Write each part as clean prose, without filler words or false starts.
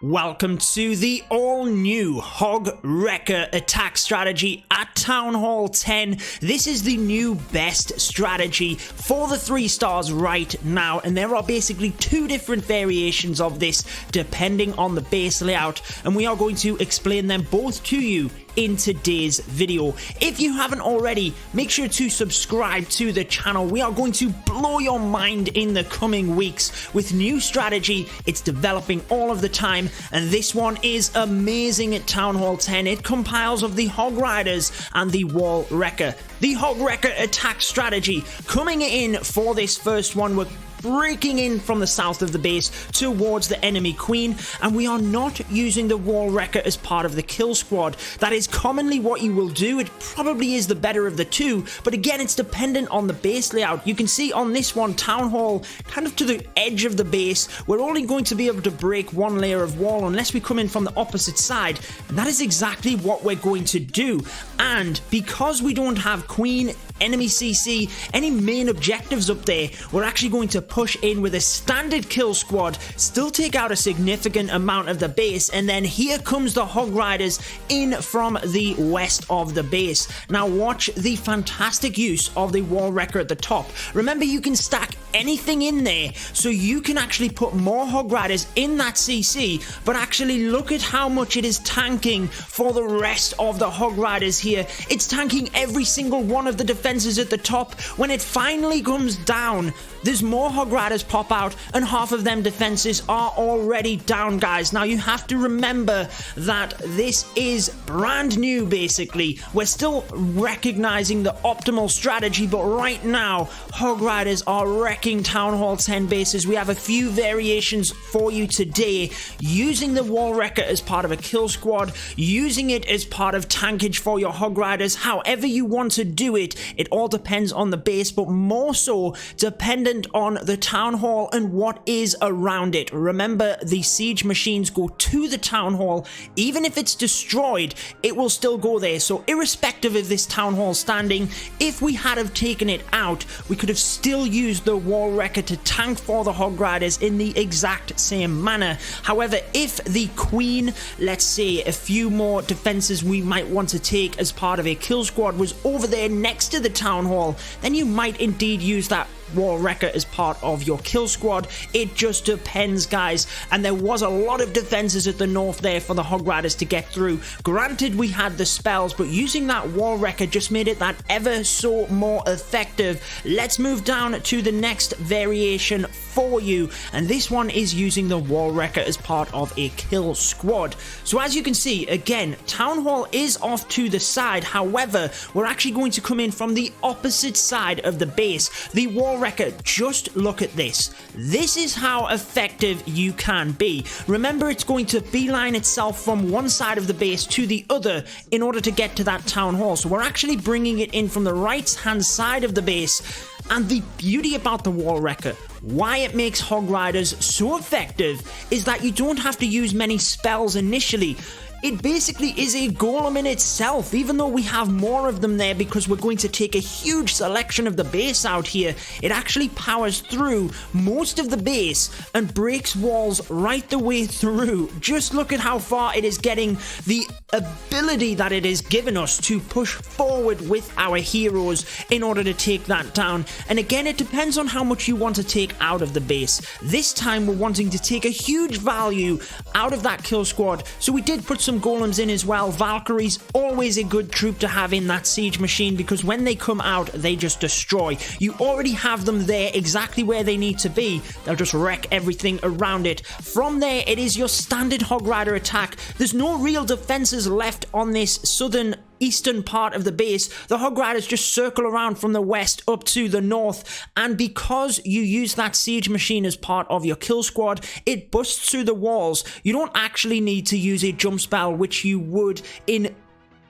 Welcome to the all-new HOG Wrecker attack strategy at Town Hall 10. This is the new best strategy for the 3 stars right now, and there are basically 2 different variations of this depending on the base layout, and we are going to explain them both to you in today's video. If you haven't already, make sure to subscribe to the channel. We are going to blow your mind in the coming weeks with new strategy. It's developing all of the time, and this one is amazing at Town Hall 10. It compiles of the HOG Riders and the Wall Wrecker. The HOG Wrecker attack strategy coming in for this first one. We're breaking in from the south of the base towards the enemy queen, and we are not using the Wall Wrecker as part of the kill squad. That is commonly what you will do. It probably is the better of the 2, but again, it's dependent on the base layout. You can see on this one, Town Hall, kind of to the edge of the base, we're only going to be able to break 1 layer of wall unless we come in from the opposite side, and that is exactly what we're going to do. And because we don't have queen, enemy CC, any main objectives up there, we're actually going to push in with a standard kill squad, still take out a significant amount of the base, and then here comes the HOG Riders in from the west of the base. Now watch the fantastic use of the Wall Wrecker at the top. Remember, you can stack anything in there, so you can actually put more HOG Riders in that CC, but actually look at how much it is tanking for the rest of the HOG Riders here. It's tanking every single one of the defenses at the top. When it finally comes down, there's more HOG Riders pop out, and half of them defenses are already down, guys. Now you have to remember that this is brand new, basically. We're still recognizing the optimal strategy, but right now, HOG Riders are wrecking Town Hall 10 bases. We have a few variations for you today, using the Wall Wrecker as part of a kill squad, using it as part of tankage for your HOG Riders. However you want to do it, it all depends on the base, but more so dependent on the Town Hall and what is around it. Remember, the siege machines go to the Town Hall. Even if it's destroyed, it will still go there. So irrespective of this Town Hall standing, if we had have taken it out, we could have still used the Wall Wrecker to tank for the HOG Riders in the exact same manner. However, if the queen, let's say a few more defenses we might want to take as part of a kill squad, was over there next to the Town Hall, then you might indeed use that Wall Wrecker as part of your kill squad. It just depends, guys, and there was a lot of defenses at the north there for the HOG Riders to get through. Granted, we had the spells, but using that Wall Wrecker just made it that ever so more effective. Let's move down to the next variation for you, and this one is using the Wall Wrecker as part of a kill squad. So as you can see, again, Town Hall is off to the side. However, we're actually going to come in from the opposite side of the base. The Wall Wrecker, just look at this. This is how effective you can be. Remember, it's going to beeline itself from one side of the base to the other in order to get to that Town Hall. So we're actually bringing it in from the right-hand side of the base. And the beauty about the Wall Wrecker, why it makes HOG Riders so effective, is that you don't have to use many spells initially. It basically is a golem in itself, even though we have more of them there because we're going to take a huge selection of the base out here. It actually powers through most of the base and breaks walls right the way through. Just look at how far it is getting, the ability that it has given us to push forward with our heroes in order to take that down. And again, it depends on how much you want to take out of the base. This time we're wanting to take a huge value out of that kill squad, so we did put some golems in as well. Valkyries, always a good troop to have in that siege machine because when they come out, they just destroy. You already have them there exactly where they need to be. They'll just wreck everything around it. From there, it is your standard HOG Rider attack. There's no real defenses left on this southern eastern part of the base. The HOG Riders just circle around from the west up to the north, and because you use that siege machine as part of your kill squad, it busts through the walls. You don't actually need to use a jump spell, which you would in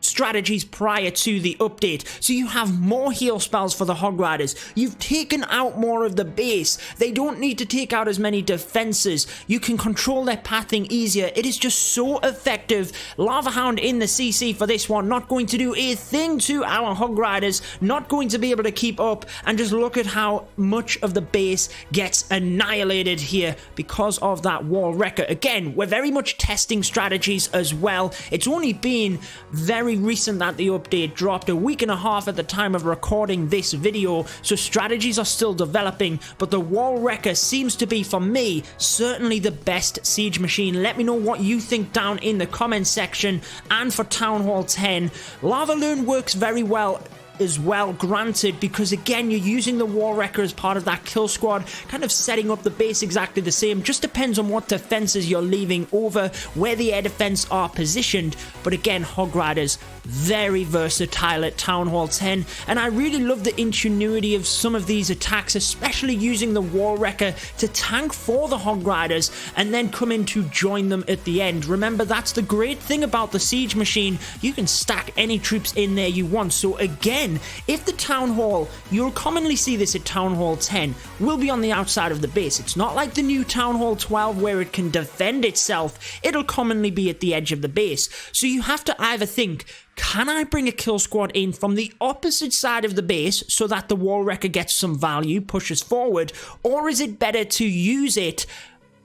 strategies prior to the update. So you have more heal spells for the Hog Riders. You've taken out more of the base. They don't need to take out as many defenses. You can control their pathing easier. It is just so effective. Lava Hound in the CC for this one, not going to do a thing to our Hog Riders, not going to be able to keep up, and just look at how much of the base gets annihilated here because of that wall wrecker. Again, we're very much testing strategies as well. It's only been very recent that the update dropped, a week and a half at the time of recording this video, so strategies are still developing, but the wall wrecker seems to be, for me, certainly the best siege machine. Let me know what you think down in the comment section. And for Town Hall 10, Lava Loon works very well as well, granted, because again, you're using the wall wrecker as part of that kill squad, kind of setting up the base exactly the same. Just depends on what defenses you're leaving over, where the air defense are positioned. But again, Hog Riders, very versatile at Town Hall 10, and I really love the ingenuity of some of these attacks, especially using the wall wrecker to tank for the Hog Riders and then come in to join them at the end. Remember, that's the great thing about the siege machine. You can stack any troops in there you want. So again, if the Town Hall, you'll commonly see this at Town Hall 10, will be on the outside of the base. It's not like the new Town Hall 12 where it can defend itself. It'll commonly be at the edge of the base. So you have to either think, can I bring a kill squad in from the opposite side of the base so that the wall wrecker gets some value, pushes forward, or is it better to use it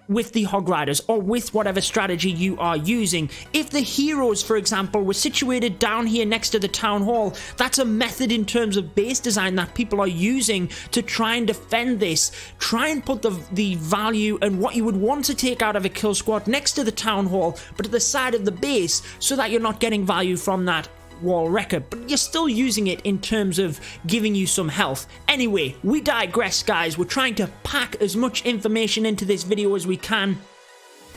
with the Hog Riders or with whatever strategy you are using? If the heroes, for example, were situated down here next to the Town Hall, that's a method in terms of base design that people are using to try and defend this. Try and put the value and what you would want to take out of a kill squad next to the Town Hall, but at the side of the base, so that you're not getting value from that wall wrecker, but you're still using it in terms of giving you some health. Anyway, we digress, guys. We're trying to pack as much information into this video as we can.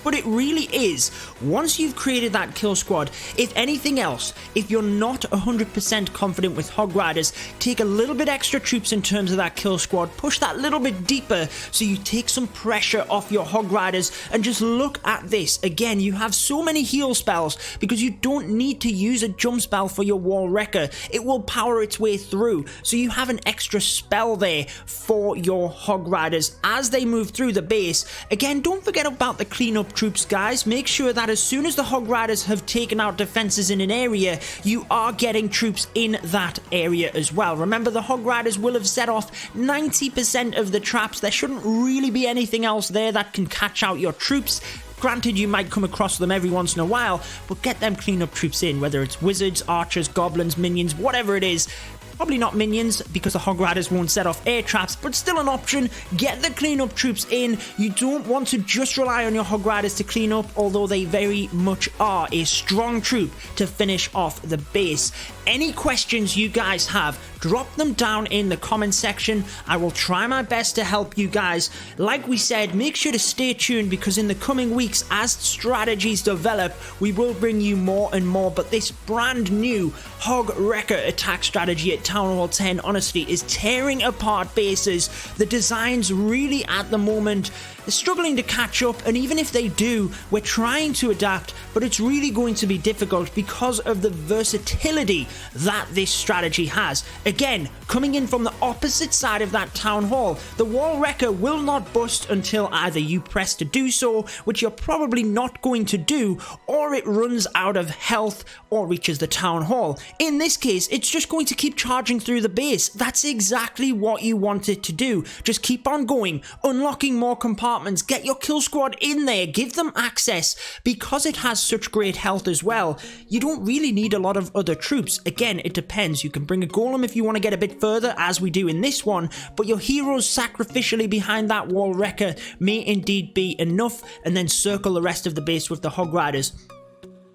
But it really is, once you've created that kill squad, if anything else, if you're not 100% confident with Hog Riders, take a little bit extra troops in terms of that kill squad, push that little bit deeper so you take some pressure off your Hog Riders, and just look at this. Again, you have so many heal spells because you don't need to use a jump spell for your wall wrecker. It will power its way through, so you have an extra spell there for your Hog Riders as they move through the base. Again, don't forget about the cleanup troops, guys. Make sure that as soon as the Hog Riders have taken out defenses in an area, you are getting troops in that area as well. Remember, the Hog Riders will have set off 90% of the traps. There shouldn't really be anything else there that can catch out your troops. Granted, you might come across them every once in a while, but get them cleanup troops in, whether it's wizards, archers, goblins, minions, whatever it is. Probably not minions, because the Hog Riders won't set off air traps, but still an option. Get the cleanup troops in. You don't want to just rely on your Hog Riders to clean up, although they very much are a strong troop to finish off the base. Any questions you guys have, drop them down in the comment section. I will try my best to help you guys. Like we said, make sure to stay tuned, because in the coming weeks, as strategies develop, we will bring you more and more. But this brand new Hog Wrecker attack strategy at Town Hall 10, honestly, is tearing apart bases. The designs really, at the moment, they're struggling to catch up, and even if they do, we're trying to adapt, but it's really going to be difficult because of the versatility that this strategy has. Again, coming in from the opposite side of that Town Hall, the wall wrecker will not bust until either you press to do so, which you're probably not going to do, or it runs out of health or reaches the Town Hall. In this case, it's just going to keep charging through the base. That's exactly what you want it to do. Just keep on going, unlocking more compartments, get your kill squad in there, give them access. Because it has such great health as well, you don't really need a lot of other troops. Again, it depends. You can bring a golem if you want to get a bit further, as we do in this one, but your heroes sacrificially behind that wall wrecker may indeed be enough, and then circle the rest of the base with the Hog Riders.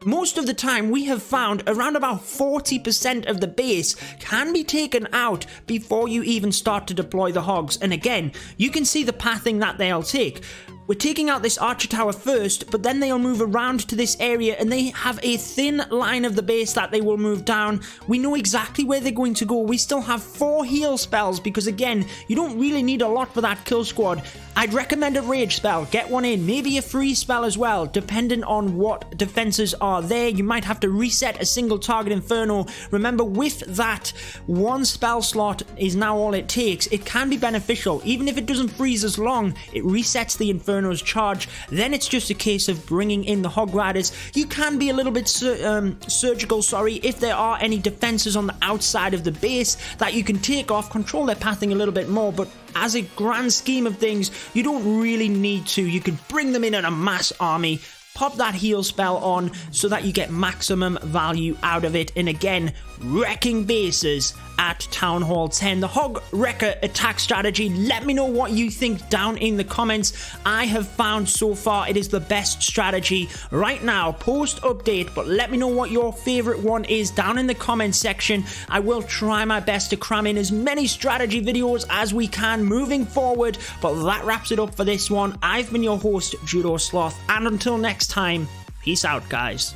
Most of the time, we have found around about 40% of the base can be taken out before you even start to deploy the hogs. And again, you can see the pathing that they'll take. We're taking out this archer tower first, but then they'll move around to this area and they have a thin line of the base that they will move down. We know exactly where they're going to go. We still have 4 heal spells because, again, you don't really need a lot for that kill squad. I'd recommend a rage spell. Get one in. Maybe a freeze spell as well, depending on what defenses are there. You might have to reset a single target inferno. Remember, with that, 1 spell slot is now all it takes. It can be beneficial. Even if it doesn't freeze as long, it resets the inferno's charge. Then it's just a case of bringing in the hog riders. You can be a little bit surgical, if there are any defenses on the outside of the base that you can take off, control their pathing a little bit more, but as a grand scheme of things, you don't really need to. You can bring them in a mass army, pop that heal spell on so that you get maximum value out of it, and again, wrecking bases at Town Hall 10. The Hog Wrecker attack strategy, let me know what you think down in the comments. I have found so far it is the best strategy right now, post update, but let me know what your favorite one is down in the comments section. I will try my best to cram in as many strategy videos as we can moving forward, but that wraps it up for this one. I've been your host, Judo Sloth, and until next time, peace out, guys.